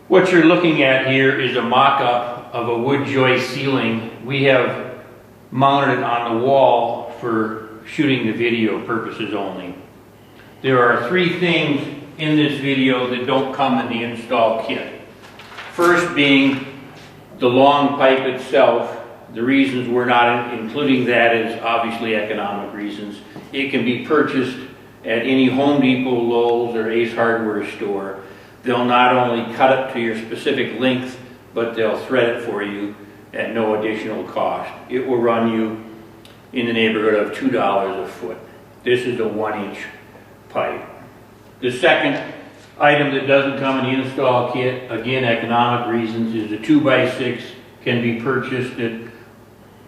What you're looking at here is a mock-up of a wood joist ceiling. We have mounted it on the wall for shooting the video purposes only. There are three things in this video that don't come in the install kit. First being the long pipe itself. The reasons we're not including that is obviously economic reasons. It can be purchased at any Home Depot, Lowe's, or Ace Hardware store. They'll not only cut it to your specific length, but they'll thread it for you at no additional cost. It will run you in the neighborhood of $2 a foot. This is a 1-inch pipe. The second item that doesn't come in the install kit, again economic reasons, is a 2x6 can be purchased at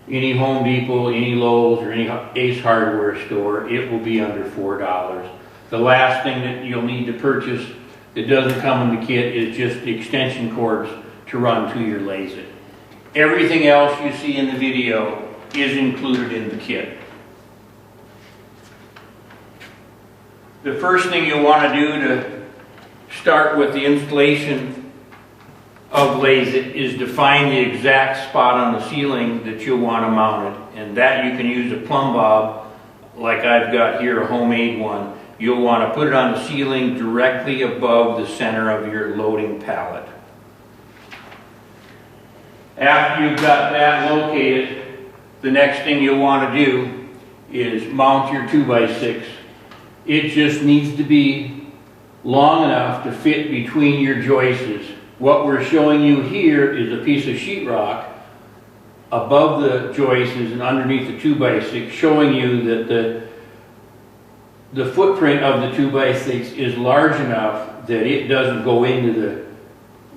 any Home Depot, any Lowe's, or any Ace Hardware store. It will be under $4. The last thing that you'll need to purchase that doesn't come in the kit is just the extension cords to run to your Laseit. Everything else you see in the video is included in the kit. The first thing you'll want to do to start with the installation of Laseit is to find the exact spot on the ceiling that you'll want to mount it. And that you can use a plumb bob, like I've got here, a homemade one. You'll want to put it on the ceiling directly above the center of your loading pallet. After you've got that located, the next thing you'll want to do is mount your 2x6. It just needs to be long enough to fit between your joists. What we're showing you here is a piece of sheetrock above the joists and underneath the 2x6, showing you that the footprint of the 2x6 is large enough that it doesn't go into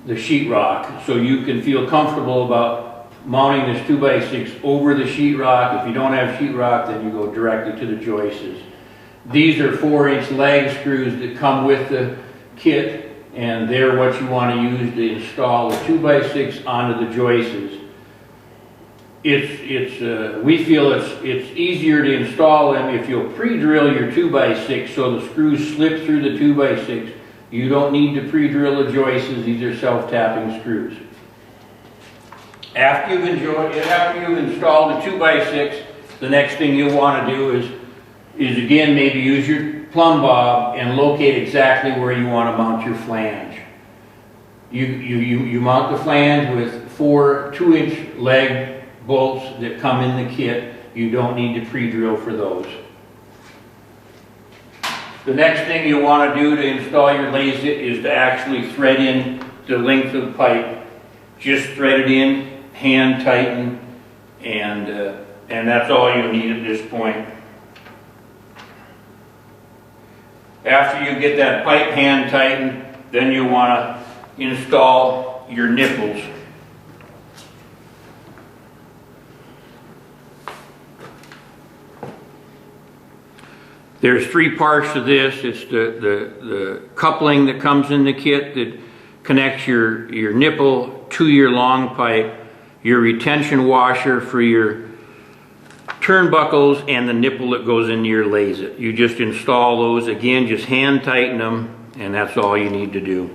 the sheetrock, so you can feel comfortable about mounting this 2x6 over the sheetrock. If you don't have sheetrock, then you go directly to the joists. These are 4-inch lag screws that come with the kit, and they're what you want to use to install the 2x6 onto the joists. We feel it's easier to install them if you'll pre-drill your 2x6 so the screws slip through the 2x6. You don't need to pre-drill the joists. These are self-tapping screws. After you've installed the 2x6, the next thing you'll want to do is again maybe use your plumb bob and locate exactly where you want to mount your flange. You mount the flange with 4 2-inch leg bolts that come in the kit. You don't need to pre-drill for those. The next thing you want to do to install your Laseit is to actually thread in the length of the pipe. Just thread it in, hand tighten, and that's all you need at this point. After you get that pipe hand tightened, then you want to install your nipples. There's 3 parts to this. It's the coupling that comes in the kit that connects your nipple to your long pipe, your retention washer for your turnbuckles, and the nipple that goes into your Laseit. You just install those. Again, just hand tighten them, and that's all you need to do.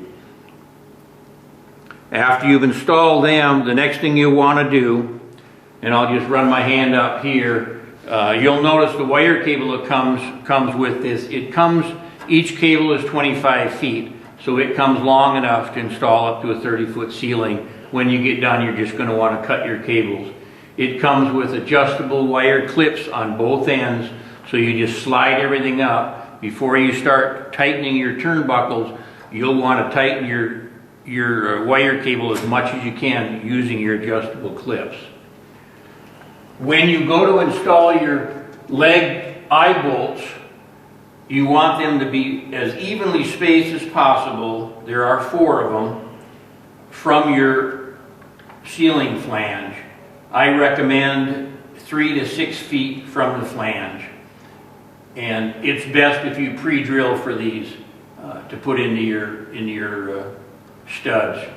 After you've installed them, the next thing you want to do, and I'll just run my hand up here, you'll notice the wire cable that comes with this. Each cable is 25 feet, so it comes long enough to install up to a 30-foot ceiling. When you get done, you're just going to want to cut your cables. It comes with adjustable wire clips on both ends, so you just slide everything up. Before you start tightening your turnbuckles, you'll want to tighten your wire cable as much as you can using your adjustable clips. When you go to install your leg eye bolts, you want them to be as evenly spaced as possible. There are 4 of them from your ceiling flange. I recommend 3 to 6 feet from the flange. And it's best if you pre-drill for these to put into your studs.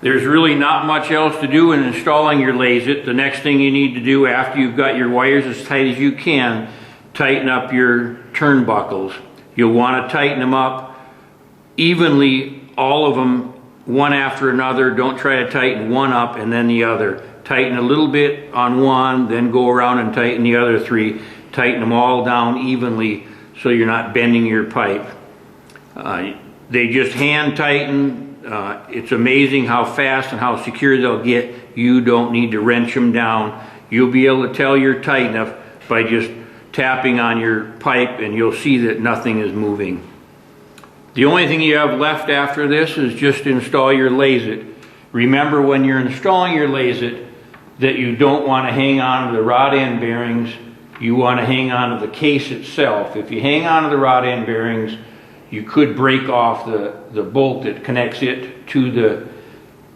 There's really not much else to do in installing your Laseit. The next thing you need to do after you've got your wires as tight as you can, tighten up your turnbuckles. You'll want to tighten them up evenly all of them, one after another. Don't try to tighten one up and then the other. Tighten a little bit on one, then go around and tighten the other three. Tighten them all down evenly so you're not bending your pipe. They just hand tighten. It's amazing how fast and how secure they'll get. You don't need to wrench them down. You'll be able to tell you're tight enough by just tapping on your pipe, and you'll see that nothing is moving. The only thing you have left after this is just install your Laseit. Remember, when you're installing your Laseit, that you don't want to hang on to the rod end bearings. You want to hang on to the case itself. If you hang on to the rod end bearings, you could break off the bolt that connects it to the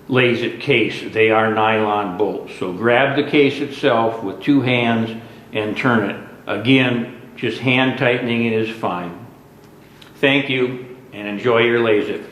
Laseit case. They are nylon bolts. So grab the case itself with two hands and turn it. Again, just hand tightening it is fine. Thank you, and enjoy your Laseit.